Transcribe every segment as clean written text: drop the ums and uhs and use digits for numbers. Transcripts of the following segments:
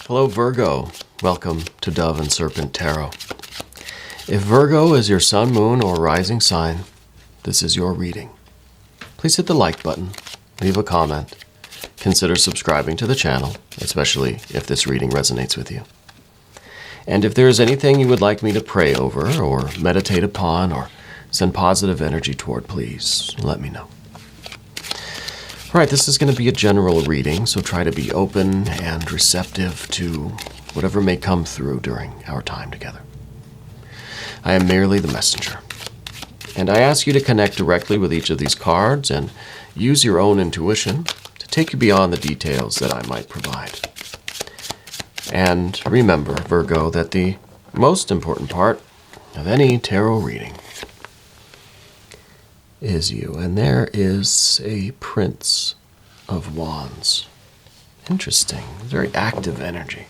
Hello Virgo, welcome to Dove and Serpent Tarot. If Virgo is your sun, moon, or rising sign, this is your reading. Please hit the like button, leave a comment, consider subscribing to the channel, especially if this reading resonates with you. And if there is anything you would like me to pray over or meditate upon or send positive energy toward, please let me know. All right, this is going to be a general reading, so try to be open and receptive to whatever may come through during our time together. I am merely the messenger, and I ask you to connect directly with each of these cards and use your own intuition to take you beyond the details that I might provide. And remember, Virgo, that the most important part of any tarot reading is you. And there is a Prince of Wands. Interesting. Very active energy.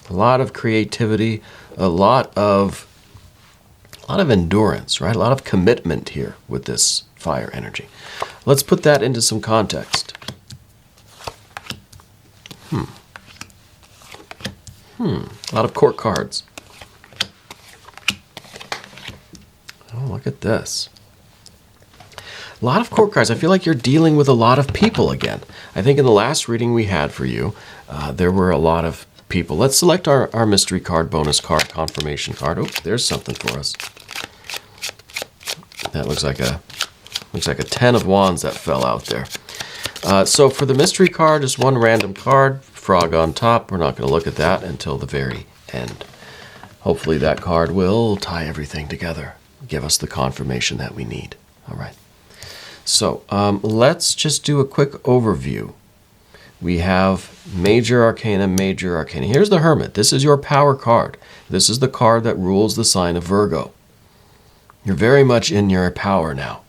A lot of creativity, a lot of endurance, right? A lot of commitment here with this fire energy. Let's put that into some context. A lot of court cards. Oh, look at this. A lot of court cards. I feel like you're dealing with a lot of people again. I think in the last reading we had for you, there were a lot of people. Let's select our mystery card, bonus card, confirmation card. Oh, there's something for us. That looks like a 10 of wands that fell out there. So for the mystery card, just one random card, frog on top. We're not going to look at that until the very end. Hopefully that card will tie everything together, give us the confirmation that we need. All right. So let's just do a quick overview. We have major arcana, major arcana. Here's the Hermit. This is your power card. This is the card that rules the sign of Virgo. You're very much in your power now,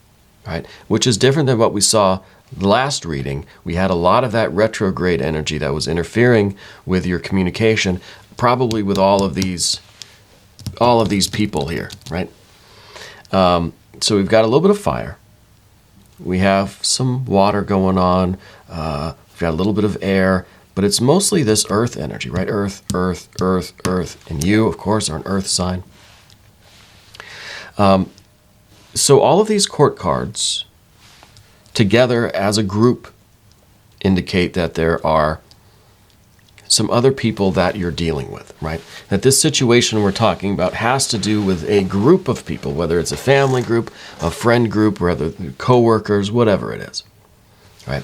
right? Which is different than what we saw last reading. We had a lot of that retrograde energy that was interfering with your communication, probably with all of these people here, right? So we've got a little bit of fire. We have some water going on. We've got a little bit of air, but it's mostly this earth energy, right? Earth, earth, earth, earth. And you, of course, are an earth sign. So all of these court cards together as a group indicate that there are some other people that you're dealing with, right? That this situation we're talking about has to do with a group of people, whether it's a family group, a friend group, whether co-workers, whatever it is, right?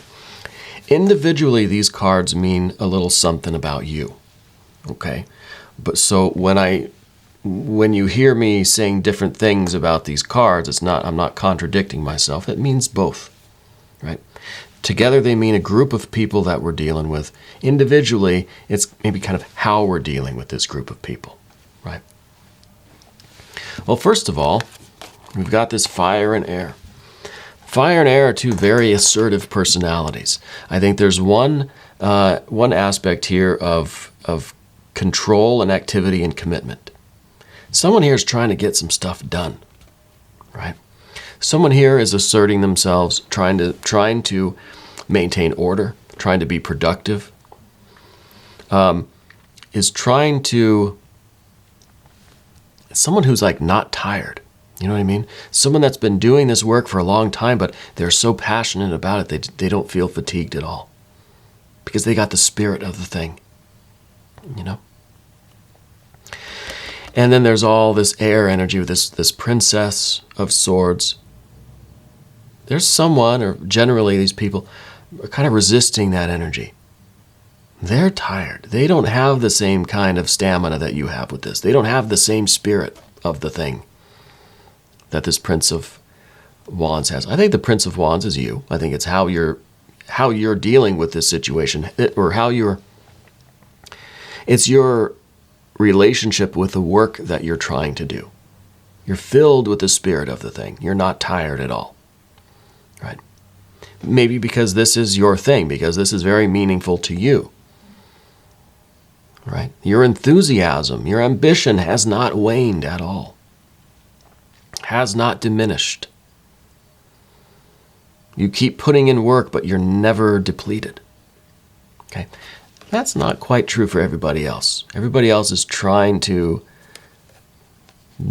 Individually, these cards mean a little something about you, okay? But so when you hear me saying different things about these cards, I'm not contradicting myself. It means both, right? Together, they mean a group of people that we're dealing with. Individually, it's maybe kind of how we're dealing with this group of people, right? Well, first of all, we've got this fire and air. Fire and air are two very assertive personalities. I think there's one aspect here of control and activity and commitment. Someone here is trying to get some stuff done, right? Someone here is asserting themselves, trying to maintain order, trying to be productive, is someone who's like not tired. You know what I mean? Someone that's been doing this work for a long time, but they're so passionate about it, they don't feel fatigued at all because they got the spirit of the thing, you know? And then there's all this air energy with this Princess of Swords. There's someone, or generally these people, are kind of resisting that energy. They're tired. They don't have the same kind of stamina that you have with this. They don't have the same spirit of the thing that this Prince of Wands has. I think the Prince of Wands is you. I think it's how you're dealing with this situation, it's your relationship with the work that you're trying to do. You're filled with the spirit of the thing. You're not tired at all, right? Maybe because this is your thing, because this is very meaningful to you, right? Your enthusiasm, your ambition has not waned at all, has not diminished. You keep putting in work, but you're never depleted, okay? That's not quite true for everybody else. Everybody else is trying to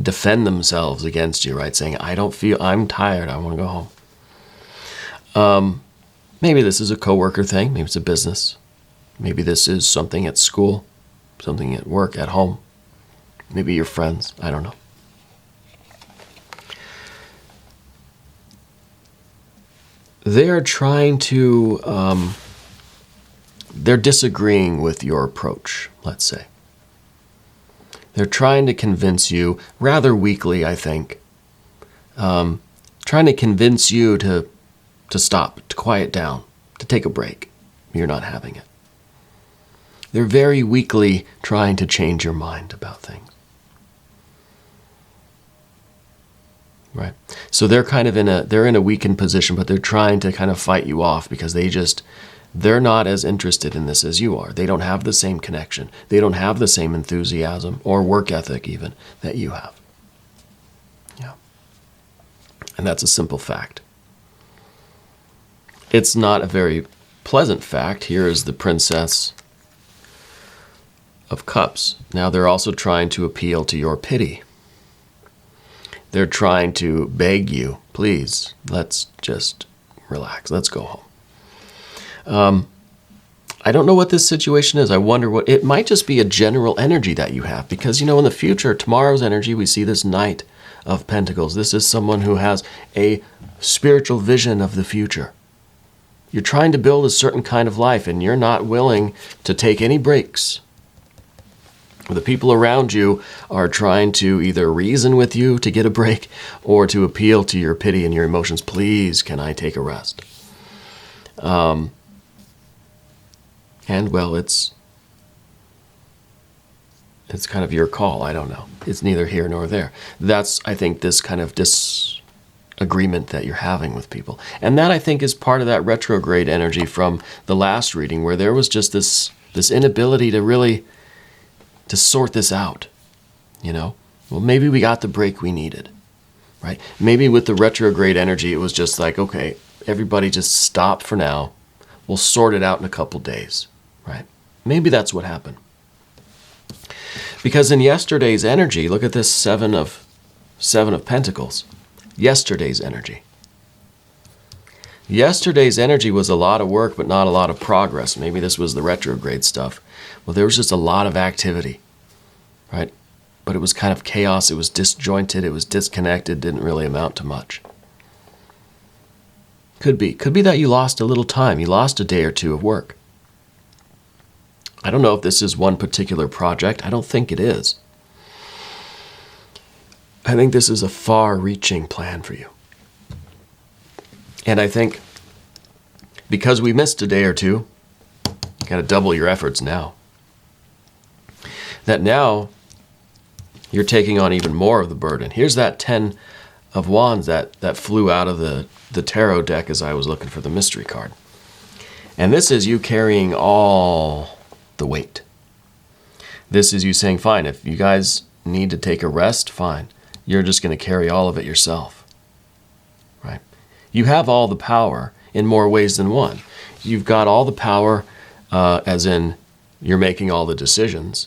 defend themselves against you, right? Saying, I'm tired, I want to go home. Maybe this is a coworker thing, maybe it's a business. Maybe this is something at school, something at work, at home. Maybe your friends, I don't know. They are trying to, they're disagreeing with your approach, let's say. They're trying to convince you, rather weakly, I think, trying to convince you to stop, to quiet down, to take a break. You're not having it. They're very weakly trying to change your mind about things. Right? So they're kind of they're in a weakened position, but they're trying to kind of fight you off because they're not as interested in this as you are. They don't have the same connection. They don't have the same enthusiasm or work ethic even that you have. Yeah. And that's a simple fact. It's not a very pleasant fact. Here is the Princess of Cups. Now they're also trying to appeal to your pity. They're trying to beg you, please, let's just relax. Let's go home. I don't know what this situation is. I wonder it might just be a general energy that you have because, in the future, tomorrow's energy, we see this Knight of Pentacles. This is someone who has a spiritual vision of the future. You're trying to build a certain kind of life and you're not willing to take any breaks. The people around you are trying to either reason with you to get a break or to appeal to your pity and your emotions. Please, can I take a rest? And well, it's kind of your call. I don't know. It's neither here nor there. That's, I think, this kind of disagreement that you're having with people. And that, I think, is part of that retrograde energy from the last reading where there was just this inability to really to sort this out, Well, maybe we got the break we needed, right? Maybe with the retrograde energy, it was just like, okay, everybody just stop for now. We'll sort it out in a couple days, right? Maybe that's what happened. Because in yesterday's energy, look at this Seven of Pentacles. Yesterday's energy. Yesterday's energy was a lot of work, but not a lot of progress. Maybe this was the retrograde stuff. Well, there was just a lot of activity, right? But it was kind of chaos. It was disjointed. It was disconnected. Didn't really amount to much. Could be that you lost a little time. You lost a day or two of work. I don't know if this is one particular project. I don't think it is. I think this is a far-reaching plan for you. And I think because we missed a day or two, you got to double your efforts now. That now you're taking on even more of the burden. Here's that 10 of Wands that flew out of the tarot deck as I was looking for the mystery card. And this is you carrying all the weight. This is you saying, fine, if you guys need to take a rest, fine. You're just going to carry all of it yourself. Right? You have all the power in more ways than one. You've got all the power as in you're making all the decisions.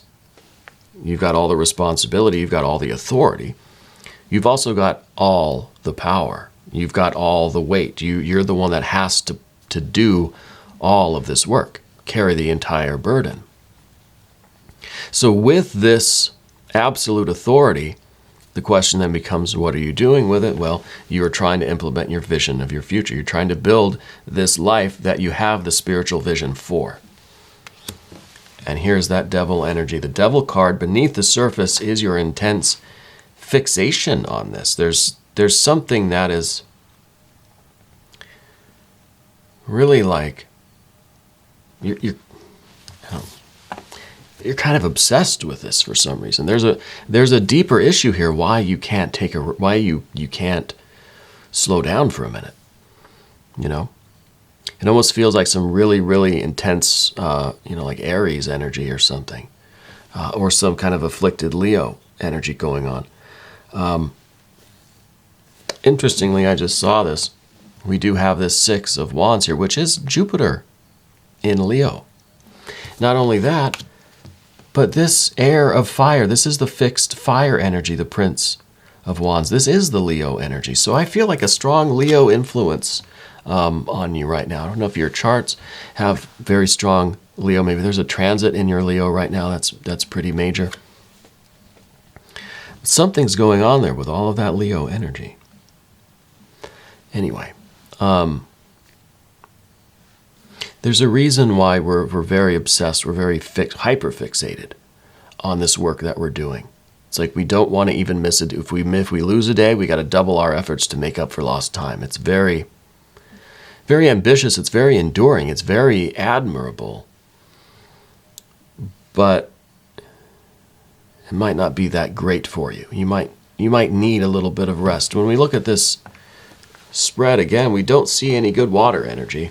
You've got all the responsibility. You've got all the authority. You've also got all the power. You've got all the weight. You're the one that has to do all of this work, carry the entire burden. So with this absolute authority, the question then becomes, what are you doing with it? Well, you're trying to implement your vision of your future. You're trying to build this life that you have the spiritual vision for. And here's that devil energy. The devil card beneath the surface is your intense fixation on this. There's something that is really like you're kind of obsessed with this for some reason. There's a deeper issue here why you can't why you can't slow down for a minute. It almost feels like some really, really intense, like Aries energy or something, or some kind of afflicted Leo energy going on. Interestingly, I just saw this. We do have this 6 of Wands here, which is Jupiter in Leo. Not only that, but this air of fire, this is the fixed fire energy, the Prince of Wands. This is the Leo energy. So I feel like a strong Leo influence on you right now. I don't know if your charts have very strong Leo. Maybe there's a transit in your Leo right now that's pretty major. Something's going on there with all of that Leo energy. Anyway, there's a reason why we're very obsessed, we're very hyper-fixated on this work that we're doing. It's like we don't want to even miss it. If we lose a day, we got to double our efforts to make up for lost time. It's very, very ambitious. It's very enduring. It's very admirable. But it might not be that great for you. You might need a little bit of rest. When we look at this spread again, we don't see any good water energy.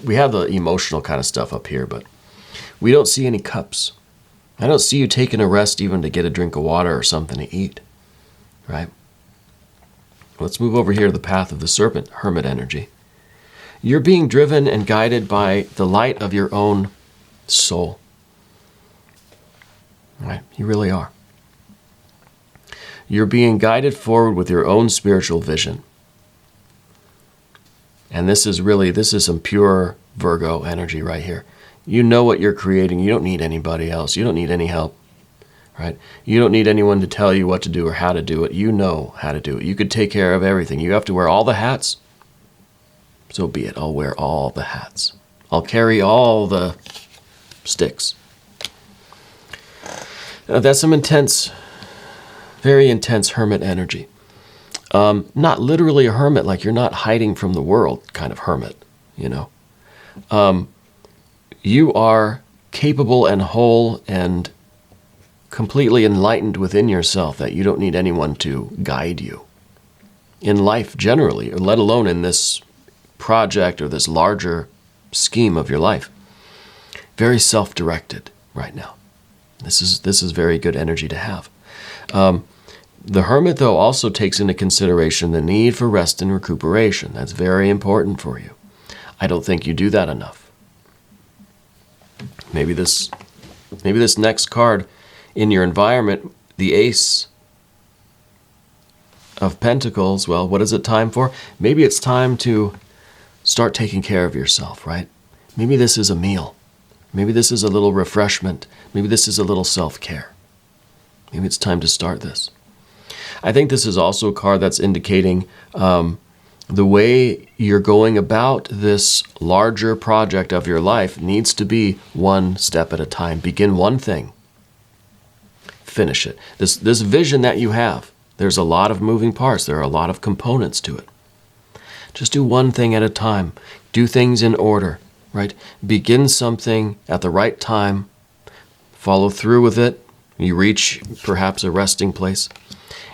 We have the emotional kind of stuff up here, but we don't see any cups. I don't see you taking a rest even to get a drink of water or something to eat, right? Let's move over here to the path of the serpent, Hermit energy. You're being driven and guided by the light of your own soul, right? You really are. You're being guided forward with your own spiritual vision. And this is some pure Virgo energy right here. You know what you're creating. You don't need anybody else. You don't need any help, right? You don't need anyone to tell you what to do or how to do it. You know how to do it. You could take care of everything. You have to wear all the hats. So be it. I'll wear all the hats. I'll carry all the sticks. That's some intense, very intense hermit energy. Not literally a hermit, like you're not hiding from the world kind of hermit, you know. You are capable and whole and completely enlightened within yourself that you don't need anyone to guide you in life generally, or let alone in this project or this larger scheme of your life. Very self-directed right now. This is very good energy to have. The hermit, though, also takes into consideration the need for rest and recuperation. That's very important for you. I don't think you do that enough. Maybe this next card in your environment, the Ace of Pentacles, well, what is it time for? Maybe it's time to start taking care of yourself, right? Maybe this is a meal. Maybe this is a little refreshment. Maybe this is a little self-care. Maybe it's time to start this. I think this is also a card that's indicating the way you're going about this larger project of your life needs to be one step at a time. Begin one thing. Finish it. This vision that you have, there's a lot of moving parts. There are a lot of components to it. Just do one thing at a time. Do things in order, right? Begin something at the right time. Follow through with it. You reach perhaps a resting place.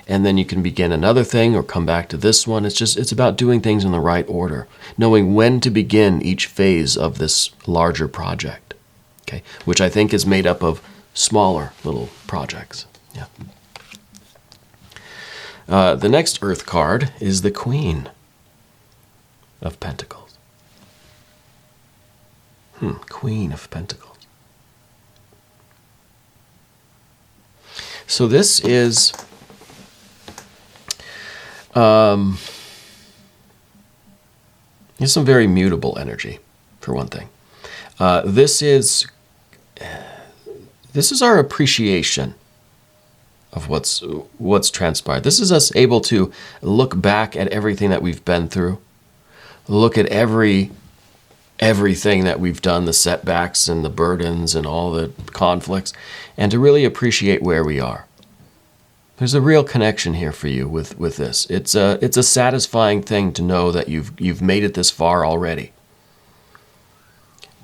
And then you can begin another thing or come back to this one. It's about doing things in the right order, knowing when to begin each phase of this larger project, okay? Which I think is made up of smaller little projects. Yeah. The next Earth card is the Queen of Pentacles. Queen of Pentacles. So this is some very mutable energy, for one thing. This is our appreciation of what's transpired. This is us able to look back at everything that we've been through, look at everything that we've done, the setbacks and the burdens and all the conflicts, and to really appreciate where we are. There's a real connection here for you with this. It's a satisfying thing to know that you've made it this far already.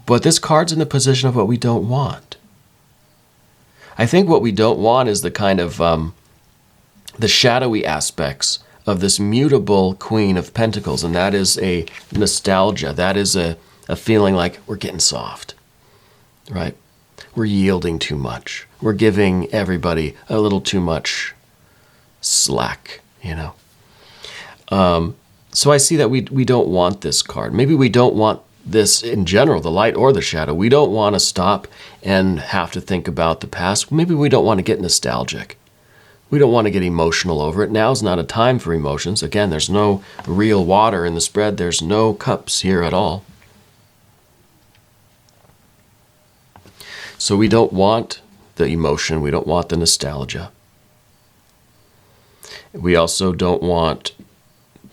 But this card's in the position of what we don't want. I think what we don't want is the kind of the shadowy aspects of this mutable Queen of Pentacles, and that is a nostalgia. That is a feeling like we're getting soft, right? We're yielding too much. We're giving everybody a little too much slack, you know. So I see that we don't want this card. Maybe we don't want this in general, the light or the shadow. We don't want to stop and have to think about the past. Maybe we don't want to get nostalgic. We don't want to get emotional over it. Now's not a time for emotions. Again, there's no real water in the spread. There's no cups here at all. So we don't want the emotion. We don't want the nostalgia. We also don't want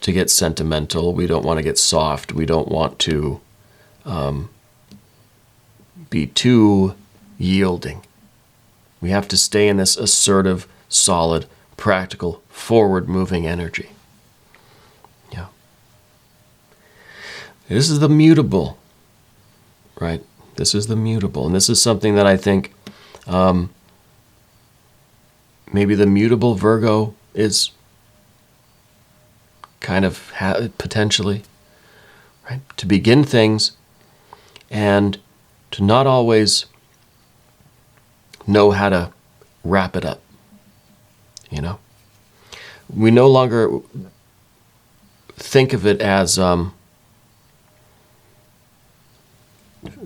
to get sentimental. We don't want to get soft. We don't want to be too yielding. We have to stay in this assertive, solid, practical, forward-moving energy. Yeah. This is the mutable, right? This is the mutable. And this is something that I think maybe the mutable Virgo is kind of potentially, right? To begin things and to not always know how to wrap it up, you know? We no longer think of it as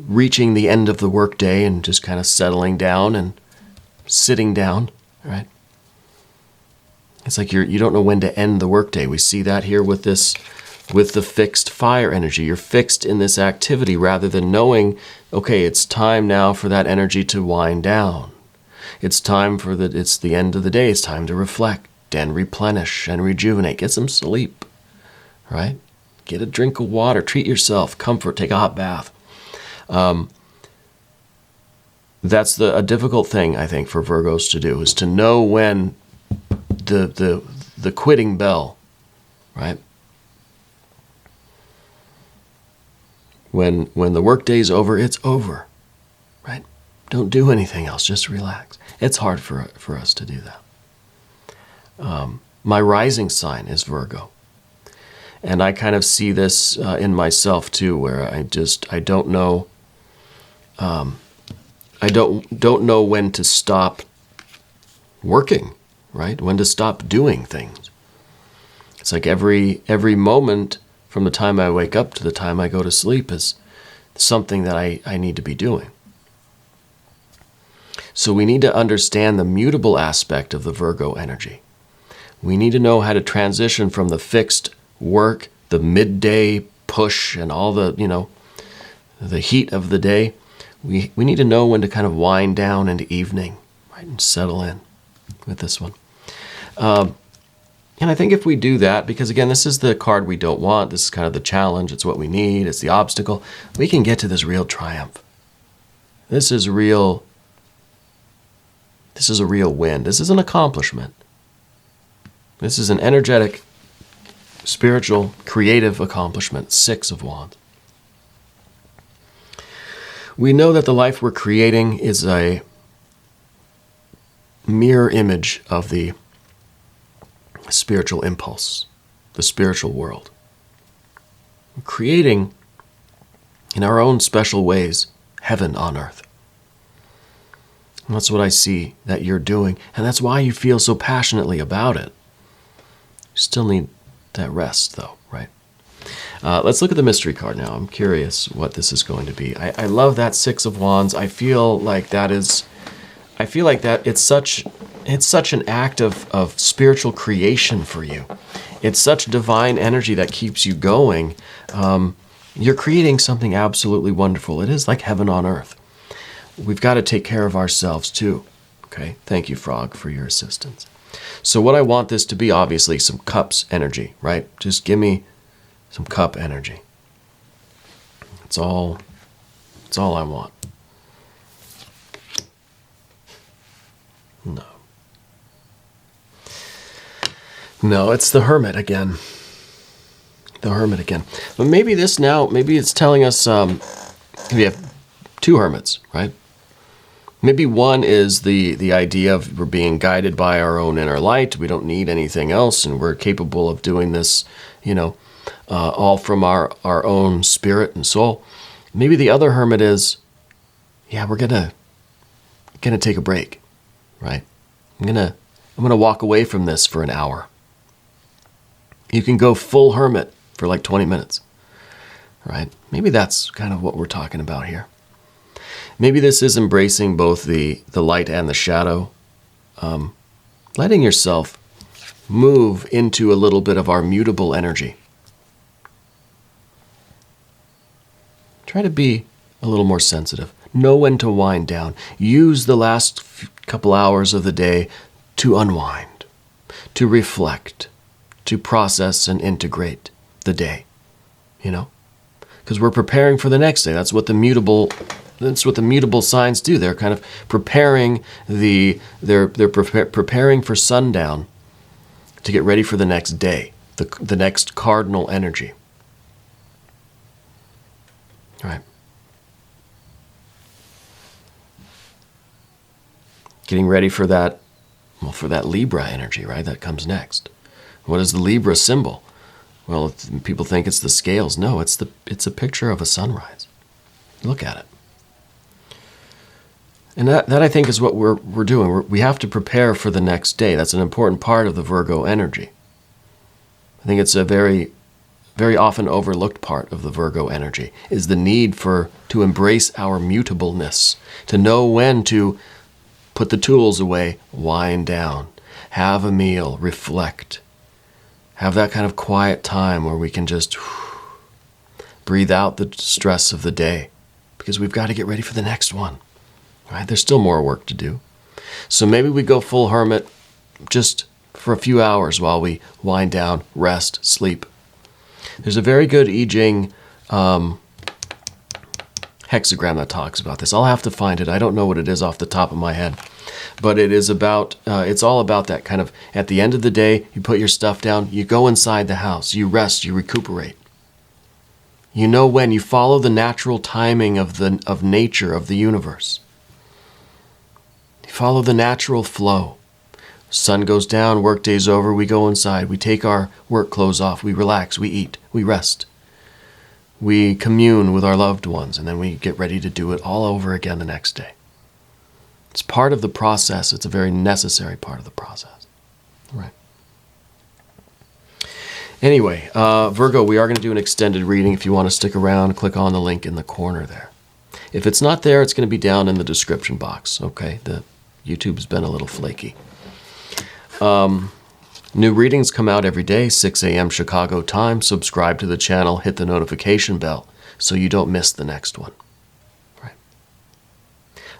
reaching the end of the workday and just kind of settling down and sitting down, right? It's like you don't know when to end the workday. We see that here with the fixed fire energy. You're fixed in this activity rather than knowing, okay, it's time now for that energy to wind down. It's time it's the end of the day. It's time to reflect and replenish and rejuvenate. Get some sleep, right? Get a drink of water. Treat yourself. Comfort. Take a hot bath. That's a difficult thing, I think, for Virgos to do, is to know when the quitting bell, right? When the workday's over, it's over, right? Don't do anything else. Just relax. It's hard for us to do that. My rising sign is Virgo. And I kind of see this in myself too, where I don't know. I don't know when to stop working, right? When to stop doing things. It's like every moment from the time I wake up to the time I go to sleep is something that I need to be doing. So we need to understand the mutable aspect of the Virgo energy. We need to know how to transition from the fixed work, the midday push, and all the heat of the day. We need to know when to kind of wind down into evening, right, and settle in with this one. And I think if we do that, because again, this is the card we don't want, this is kind of the challenge, it's what we need, it's the obstacle, we can get to this real triumph. This is a real win. This is an accomplishment. This is an energetic, spiritual, creative accomplishment. 6 of Wands. We know that the life we're creating is a mirror image of the spiritual impulse, the spiritual world. We're creating, in our own special ways, heaven on earth. And that's what I see that you're doing, and that's why you feel so passionately about it. You still need that rest, though, right? Let's look at the mystery card now. I'm curious what this is going to be. I love that 6 of Wands. I feel like it's such an act of spiritual creation for you. It's such divine energy that keeps you going. You're creating something absolutely wonderful. It is like heaven on earth. We've got to take care of ourselves too. Okay, thank you, Frog, for your assistance. So what I want this to be, obviously, some cups energy, right? Just give me some cup energy. That's all I want. No, it's the Hermit again. The Hermit again. But maybe it's telling us we have 2 Hermits, right? Maybe one is the idea of we're being guided by our own inner light. We don't need anything else, and we're capable of doing this, all from our own spirit and soul. Maybe the other Hermit is, we're gonna take a break, right? I'm gonna walk away from this for an hour. You can go full Hermit for like 20 minutes, right? Maybe that's kind of what we're talking about here. Maybe this is embracing both the light and the shadow, letting yourself move into a little bit of our mutable energy. Try to be a little more sensitive. Know when to wind down. Use the last couple hours of the day to unwind, to reflect, to process and integrate the day, you know? Because we're preparing for the next day. That's what the mutable signs do. They're kind of preparing preparing for sundown to get ready for the next day, the next cardinal energy. All right. Getting ready for that, well, for that Libra energy, right? That comes next. What is the Libra symbol? Well, people think it's the scales. No, it's a picture of a sunrise. Look at it. And that I think is what we're doing. We have to prepare for the next day. That's an important part of the Virgo energy. I think it's a very, very often overlooked part of the Virgo energy, is the need to embrace our mutableness, to know when to put the tools away, wind down, have a meal, reflect, have that kind of quiet time where we can just breathe out the stress of the day, because we've got to get ready for the next one. Right? There's still more work to do. So maybe we go full hermit just for a few hours while we wind down, rest, sleep. There's a very good Jing hexagram that talks about this. I'll have to find it. I don't know what it is off the top of my head. But it is about, it's all about that kind of, at the end of the day, you put your stuff down, you go inside the house, you rest, you recuperate. You know when, you follow the natural timing of nature, of the universe. You follow the natural flow. Sun goes down, work day's over, we go inside, we take our work clothes off, we relax, we eat, we rest. We commune with our loved ones, and then we get ready to do it all over again the next day. It's part of the process. It's a very necessary part of the process. Right. Anyway, Virgo, we are going to do an extended reading. If you want to stick around, click on the link in the corner there. If it's not there, it's going to be down in the description box. Okay, the YouTube's been a little flaky. New readings come out every day, 6 a.m. Chicago time. Subscribe to the channel, hit the notification bell so you don't miss the next one. Right.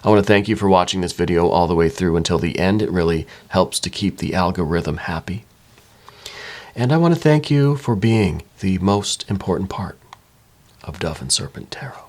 I want to thank you for watching this video all the way through until the end. It really helps to keep the algorithm happy. And I want to thank you for being the most important part of Dove and Serpent Tarot.